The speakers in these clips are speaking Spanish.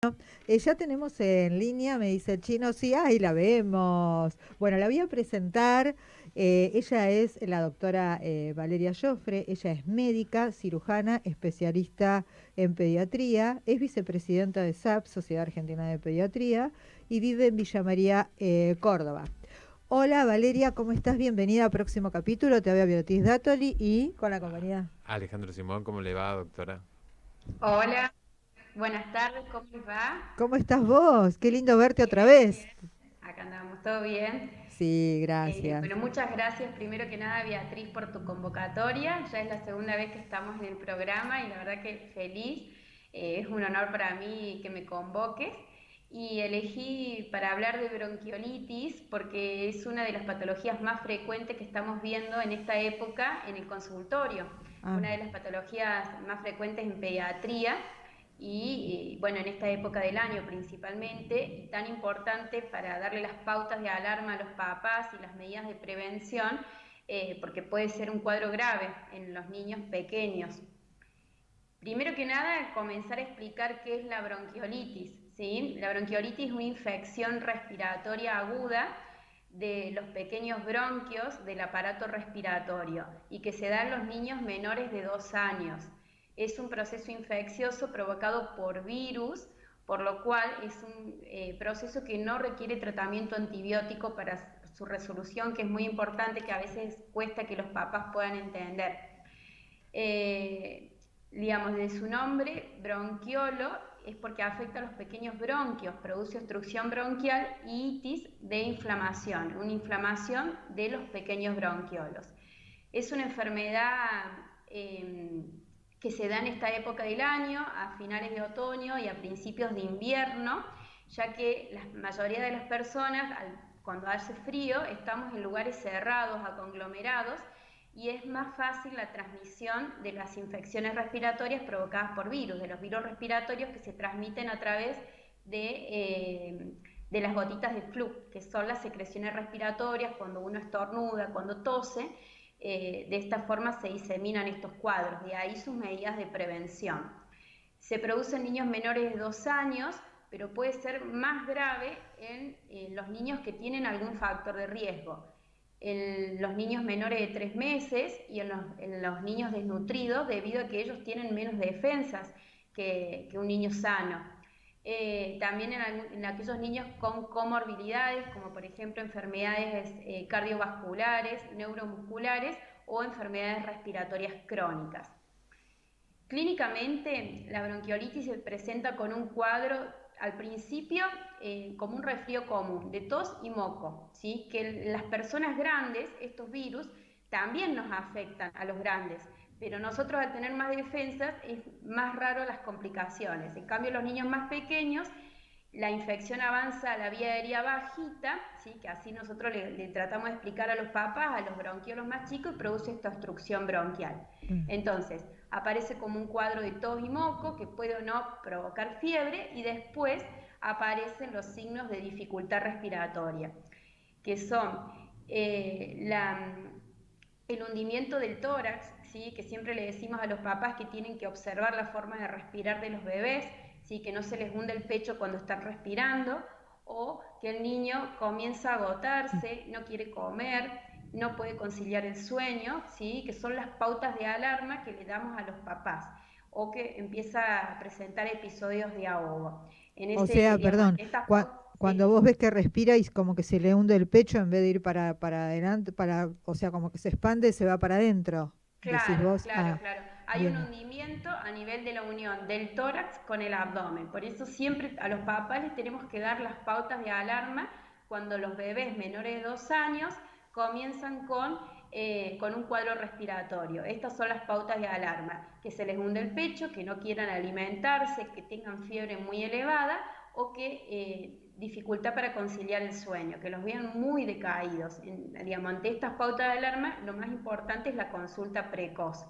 Ya tenemos en línea, me dice el chino, sí, ahí la vemos. Bueno, la voy a presentar. Ella es la doctora Valeria Joffre, ella es médica, cirujana, especialista en pediatría, es vicepresidenta de SAP, Sociedad Argentina de Pediatría, y vive en Villa María, Córdoba. Hola Valeria, ¿cómo estás? Bienvenida al próximo capítulo. Te habla Beatriz Dátoli y con la compañía. Alejandro Simón, ¿cómo le va, doctora? Hola, buenas tardes, ¿cómo les va? ¿Cómo estás vos? Qué lindo verte otra Bien, vez. bien. Acá andamos, todo bien. Sí, gracias. Bueno, muchas gracias primero que nada, Beatriz, por tu convocatoria. Ya es la segunda vez que estamos en el programa y la verdad que feliz. Es un honor para mí que me convoques. Y elegí para hablar de bronquiolitis porque es una de las patologías más frecuentes que estamos viendo en esta época en el consultorio. Ah. Una de las patologías más frecuentes en pediatría y bueno, en esta época del año principalmente, y tan importante para darle las pautas de alarma a los papás y las medidas de prevención, porque puede ser un cuadro grave en los niños pequeños. Primero que nada, comenzar a explicar qué es la bronquiolitis, ¿sí? La bronquiolitis es una infección respiratoria aguda de los pequeños bronquios del aparato respiratorio y que se da en los niños menores de 2 años. Es un proceso infeccioso provocado por virus, por lo cual es un proceso que no requiere tratamiento antibiótico para su resolución, que es muy importante, que a veces cuesta que los papás puedan entender. Eh, digamos, de su nombre, bronquiolo, es porque afecta a los pequeños bronquios, produce obstrucción bronquial y itis de inflamación, una inflamación de los pequeños bronquiolos. Es una enfermedad que se da en esta época del año, a finales de otoño y a principios de invierno, ya que la mayoría de las personas, cuando hace frío, estamos en lugares cerrados, aconglomerados, y es más fácil la transmisión de las infecciones respiratorias provocadas por virus, de los virus respiratorios que se transmiten a través de las gotitas de flu, que son las secreciones respiratorias cuando uno estornuda, cuando tose. De esta forma se diseminan estos cuadros, de ahí sus medidas de prevención. Se produce en niños menores de 2 años, pero puede ser más grave en los niños que tienen algún factor de riesgo, en los niños menores de 3 meses y en los niños desnutridos, debido a que ellos tienen menos defensas que un niño sano. También en aquellos niños con comorbilidades, como por ejemplo enfermedades cardiovasculares, neuromusculares o enfermedades respiratorias crónicas. Clínicamente, la bronquiolitis se presenta con un cuadro al principio como un resfrío común de tos y moco, ¿sí? Que las personas grandes, estos virus, también nos afectan a los grandes, pero nosotros al tener más defensas es más raro las complicaciones. En cambio, los niños más pequeños, la infección avanza a la vía aérea bajita, ¿sí? Que así nosotros le tratamos de explicar a los papás, a los bronquiolos más chicos, y produce esta obstrucción bronquial. Mm. Entonces, aparece como un cuadro de tos y moco que puede o no provocar fiebre, y después aparecen los signos de dificultad respiratoria, que son el hundimiento del tórax, ¿sí? Que siempre le decimos a los papás que tienen que observar la forma de respirar de los bebés, ¿sí? Que no se les hunde el pecho cuando están respirando, o que el niño comienza a agotarse, no quiere comer, no puede conciliar el sueño, ¿sí? Que son las pautas de alarma que le damos a los papás, o que empieza a presentar episodios de ahogo. En O sea, digamos, perdón, en estas cuando sí. vos ves que respira y como que se le hunde el pecho en vez de ir para adelante, o sea, como que se expande, se va para adentro, decís Claro, vos. claro, Ah, claro. Hay un bien. hundimiento a nivel de la unión del tórax con el abdomen. Por eso siempre a los papás les tenemos que dar las pautas de alarma cuando los bebés menores de 2 años comienzan con un cuadro respiratorio. Estas son las pautas de alarma: que se les hunde el pecho, que no quieran alimentarse, que tengan fiebre muy elevada o que dificultad para conciliar el sueño, que los vean muy decaídos. Digamos, ante estas pautas de alarma, lo más importante es la consulta precoz.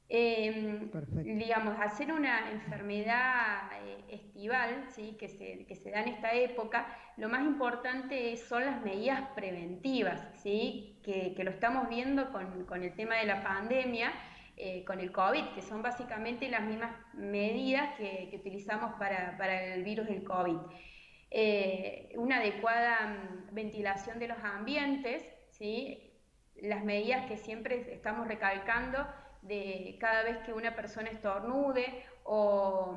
Perfecto. Digamos, hacer una enfermedad estival, ¿sí? Que se da en esta época, lo más importante son las medidas preventivas, ¿sí? Que lo estamos viendo con el tema de la pandemia. con el COVID, que son básicamente las mismas medidas que utilizamos para el virus del COVID. Una adecuada ventilación de los ambientes, ¿sí? Las medidas que siempre estamos recalcando de cada vez que una persona estornude o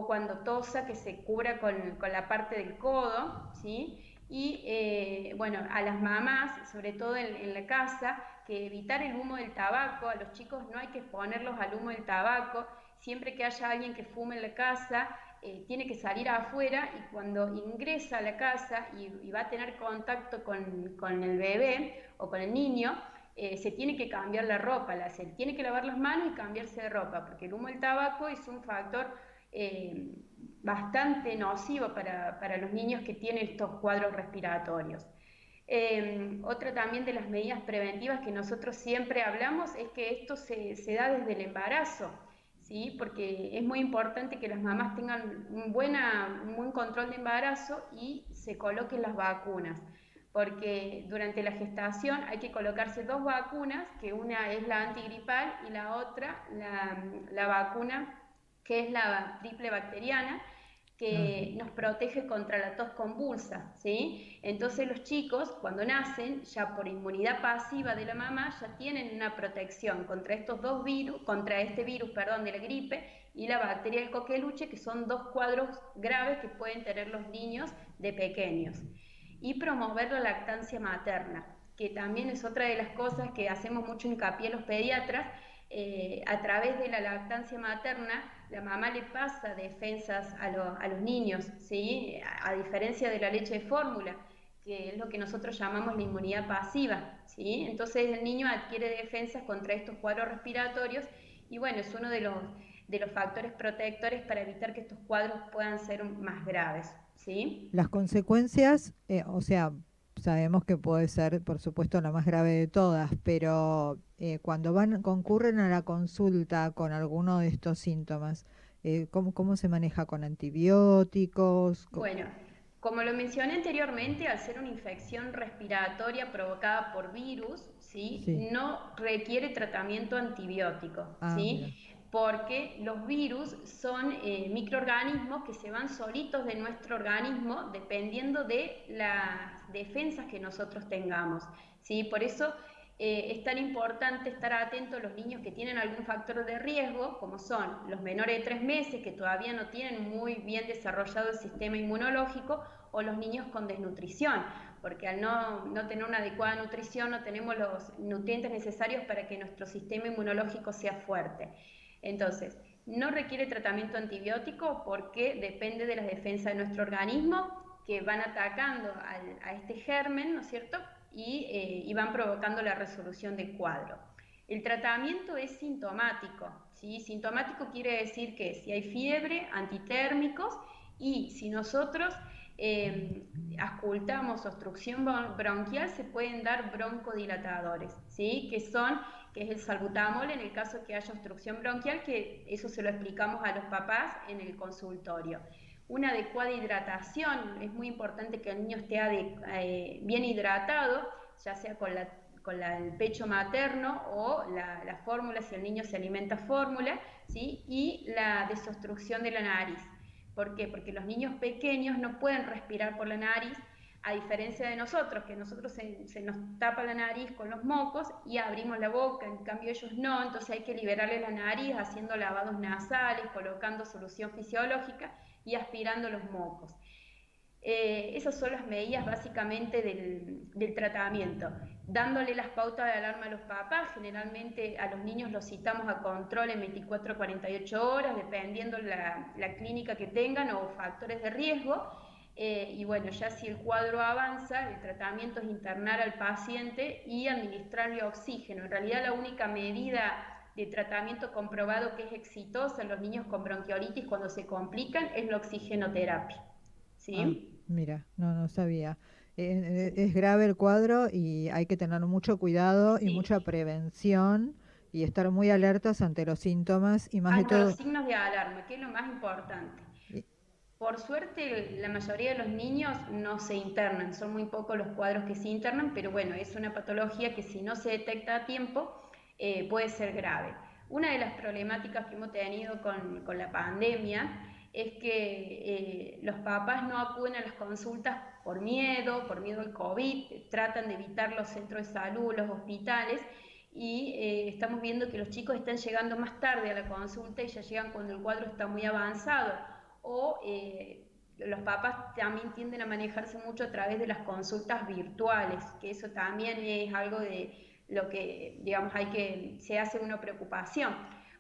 cuando tosa, que se cubra con la parte del codo, ¿sí? Y bueno, a las mamás, sobre todo en la casa, que evitar el humo del tabaco. A los chicos no hay que exponerlos al humo del tabaco. Siempre que haya alguien que fume en la casa, tiene que salir afuera, y cuando ingresa a la casa y va a tener contacto con el bebé o con el niño, se tiene que cambiar la ropa, se tiene que lavar las manos y cambiarse de ropa, porque el humo del tabaco es un factor bastante nocivo para los niños que tienen estos cuadros respiratorios. Otra también de las medidas preventivas que nosotros siempre hablamos es que esto se da desde el embarazo, ¿sí? Porque es muy importante que las mamás tengan un buen control de embarazo y se coloquen las vacunas, porque durante la gestación hay que colocarse 2 vacunas, que una es la antigripal y la otra la vacuna que es la triple bacteriana, que nos protege contra la tos convulsa, ¿sí? Entonces los chicos cuando nacen, ya por inmunidad pasiva de la mamá, ya tienen una protección contra estos dos virus, contra este virus, perdón, de la gripe y la bacteria del coqueluche, que son 2 cuadros graves que pueden tener los niños de pequeños. Y promover la lactancia materna, que también es otra de las cosas que hacemos mucho hincapié los pediatras. A través de la lactancia materna, la mamá le pasa defensas a los niños, ¿sí? A diferencia de la leche de fórmula, que es lo que nosotros llamamos la inmunidad pasiva, ¿sí? Entonces el niño adquiere defensas contra estos cuadros respiratorios, y bueno, es uno de los factores protectores para evitar que estos cuadros puedan ser más graves, ¿sí? Las consecuencias, o sea, sabemos que puede ser, por supuesto, la más grave de todas, pero cuando concurren a la consulta con alguno de estos síntomas, ¿cómo se maneja con antibióticos? Bueno, como lo mencioné anteriormente, al ser una infección respiratoria provocada por virus, ¿sí? Sí. No requiere tratamiento antibiótico, Ah, mira. ¿sí? Porque los virus son microorganismos que se van solitos de nuestro organismo dependiendo de las defensas que nosotros tengamos, ¿sí? Por eso es tan importante estar atento a los niños que tienen algún factor de riesgo, como son los menores de 3 meses, que todavía no tienen muy bien desarrollado el sistema inmunológico, o los niños con desnutrición, porque al no tener una adecuada nutrición no tenemos los nutrientes necesarios para que nuestro sistema inmunológico sea fuerte. Entonces, no requiere tratamiento antibiótico porque depende de las defensas de nuestro organismo, que van atacando a este germen, ¿no es cierto?, y van provocando la resolución del cuadro. El tratamiento es sintomático, ¿sí? Sintomático quiere decir que si hay fiebre, antitérmicos, y si nosotros auscultamos obstrucción bronquial, se pueden dar broncodilatadores, ¿sí? Que es el salbutamol en el caso que haya obstrucción bronquial, que eso se lo explicamos a los papás en el consultorio. Una adecuada hidratación, es muy importante que el niño esté bien hidratado, ya sea con el pecho materno o la fórmula, si el niño se alimenta fórmula, ¿sí? Y la desobstrucción de la nariz. ¿Por qué? Porque los niños pequeños no pueden respirar por la nariz, a diferencia de nosotros, que nosotros se nos tapa la nariz con los mocos y abrimos la boca, en cambio ellos no, entonces hay que liberarle la nariz haciendo lavados nasales, colocando solución fisiológica y aspirando los mocos. Esas son las medidas básicamente del tratamiento. Dándole las pautas de alarma a los papás, generalmente a los niños los citamos a control en 24 a 48 horas, dependiendo la clínica que tengan o factores de riesgo. Y bueno, ya si el cuadro avanza, el tratamiento es internar al paciente y administrarle oxígeno. En realidad la única medida de tratamiento comprobado que es exitosa en los niños con bronquiolitis cuando se complican es la oxigenoterapia. Ah, ¿Sí? mira, no sabía. Sí. Es grave el cuadro y hay que tener mucho cuidado y Sí. mucha prevención y estar muy alertas ante los síntomas y más de Ante los todo. signos de alarma, que es lo más importante. y- Por suerte, la mayoría de los niños no se internan, son muy pocos los cuadros que se internan, pero bueno, es una patología que si no se detecta a tiempo, puede ser grave. Una de las problemáticas que hemos tenido con la pandemia es que los papás no acuden a las consultas por miedo al COVID, tratan de evitar los centros de salud, los hospitales, y estamos viendo que los chicos están llegando más tarde a la consulta y ya llegan cuando el cuadro está muy avanzado, o los papás también tienden a manejarse mucho a través de las consultas virtuales, que eso también es algo de lo que, digamos, se hace una preocupación,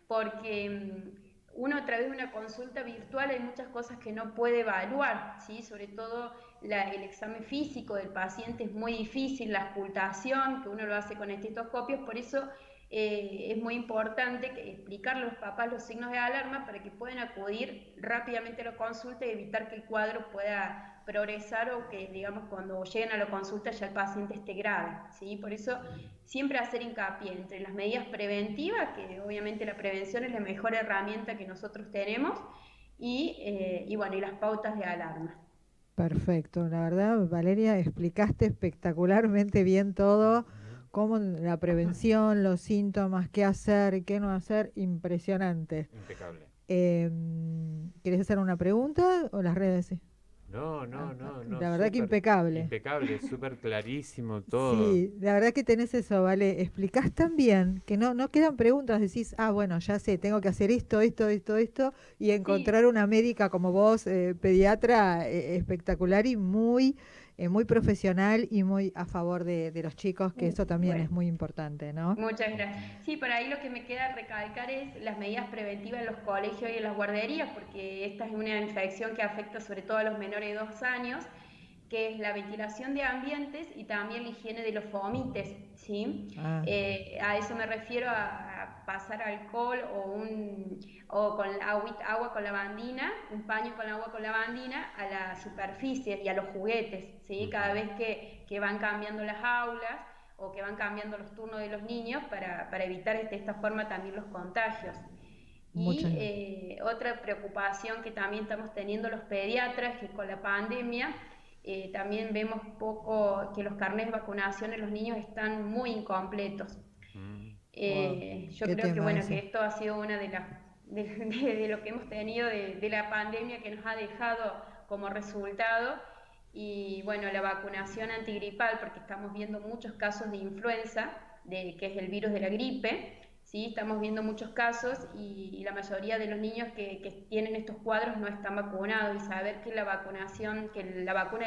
porque uno a través de una consulta virtual hay muchas cosas que no puede evaluar, ¿sí? Sobre todo el examen físico del paciente es muy difícil, la auscultación, que uno lo hace con estetoscopios, por eso es muy importante explicarle a los papás los signos de alarma para que puedan acudir rápidamente a la consulta y evitar que el cuadro pueda progresar o que, digamos, cuando lleguen a la consulta ya el paciente esté grave, ¿sí? Por eso siempre hacer hincapié entre las medidas preventivas, que obviamente la prevención es la mejor herramienta que nosotros tenemos, y bueno, y las pautas de alarma. Perfecto, la verdad, Valeria, explicaste espectacularmente bien todo, cómo la prevención, los síntomas, qué hacer, qué no hacer, impresionante. Impecable. ¿Querés hacer una pregunta o las redes? Sí. No, no, no, no, La verdad que súper impecable. impecable, súper clarísimo todo. Sí, la verdad que tenés eso, vale. Explicás tan bien que no quedan preguntas. Decís, ah, bueno, ya sé, tengo que hacer esto, esto, esto, esto. Y Sí, encontrar una médica como vos, pediatra, espectacular y muy profesional y muy a favor de los chicos, que eso también es bueno. muy importante, ¿no? Muchas gracias. Sí, por ahí lo que me queda recalcar es las medidas preventivas en los colegios y en las guarderías, porque esta es una infección que afecta sobre todo a los menores de 2 años, que es la ventilación de ambientes y también la higiene de los fomites, ¿sí? Ah, A eso me refiero a pasar alcohol o con agua con lavandina, un paño con agua con lavandina a las superficies y a los juguetes, ¿sí? Cada vez que van cambiando las aulas o que van cambiando los turnos de los niños para evitar de esta forma también los contagios. muchas Y gracias. otra preocupación que también estamos teniendo los pediatras, que con la pandemia también vemos poco que los carnets de vacunación en los niños están muy incompletos. Mm. Wow, Yo qué creo que tema bueno, que ese. esto ha sido una de las de lo que hemos tenido de la pandemia que nos ha dejado como resultado. Y bueno, la vacunación antigripal, porque estamos viendo muchos casos de influenza, que es el virus de la gripe, ¿sí? Estamos viendo muchos casos y la mayoría de los niños que tienen estos cuadros no están vacunados, y saber que la vacuna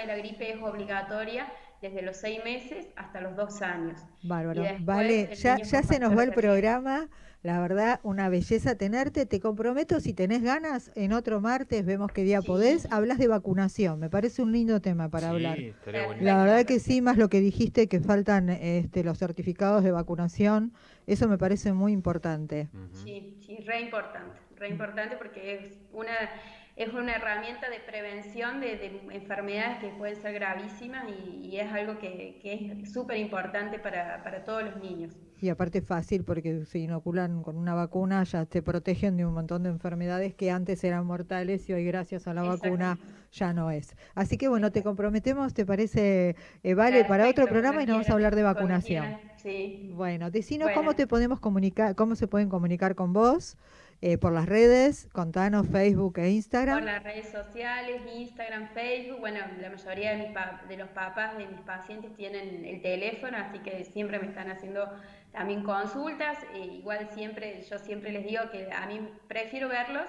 de la gripe es obligatoria desde los 6 meses hasta los 2 años. Y Bárbaro. después Vale, el ya, niño ya con se nos va factores el de riesgo. programa. La verdad, una belleza tenerte. Te comprometo, si tenés ganas, en otro martes, vemos qué día podés. Sí, Hablas de vacunación. Me parece un lindo tema para hablar. Sí, estaría La perfecto, buenísimo. verdad que sí, perfecto. más lo que dijiste, que faltan los certificados de vacunación. Eso me parece muy importante. Ujú. Sí, sí, re importante porque es una herramienta de prevención de enfermedades que pueden ser gravísimas y es algo que es súper importante para todos los niños. Y aparte fácil porque se inoculan con una vacuna, ya te protegen de un montón de enfermedades que antes eran mortales y hoy gracias a la vacuna Exactamente, ya no es. Así que bueno, te exacto. comprometemos, ¿te parece, Vale, para otro Perfecto, programa y nos vamos a hablar de cuando vacunación? quieran, sí. Bueno, decinos Bueno, cómo te podemos comunicar, cómo se pueden comunicar con vos, por las redes, contanos Facebook e por Instagram. las redes sociales, Instagram, Facebook, bueno, la mayoría de los papás de mis pacientes tienen el teléfono, así que siempre me están haciendo también consultas. Igual yo siempre les digo que a mí prefiero verlos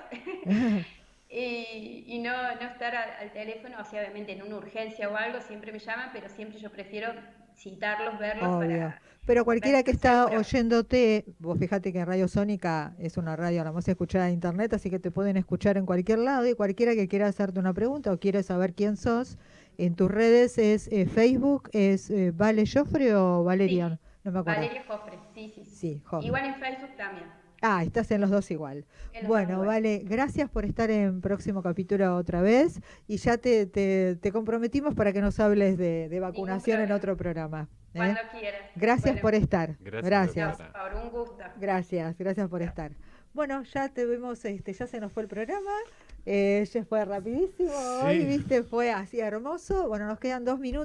y no estar al teléfono, o sea, obviamente en una urgencia o algo, siempre me llaman, pero siempre yo prefiero citarlos, verlos Obvio. para Pero cualquiera que estar está segura. oyéndote, vos fíjate que Radio Sónica es una radio la más escuchada de internet, así que te pueden escuchar en cualquier lado y cualquiera que quiera hacerte una pregunta o quiera saber quién sos, en tus redes es Facebook, es Vale Joffre o Valeria, no, Sí, no me acuerdo. Valeria Jofre, sí, sí, sí. Sí, Joffre. Igual en Facebook también, Ah, estás en los dos igual. en los dos Bueno, igual. vale, gracias por estar en próximo capítulo otra vez y ya te comprometimos para que nos hables de Ningún vacunación en problema. otro programa. ¿Eh? Cuando quieras. Gracias Bueno, por estar. Gracias, no, Gracias. por doctora. favor, un gusto. Gracias por Chao. estar. Bueno, ya te vemos, ya se nos fue el programa, ya fue rapidísimo hoy, Sí. viste, fue así hermoso. Bueno, nos quedan 2 minutos.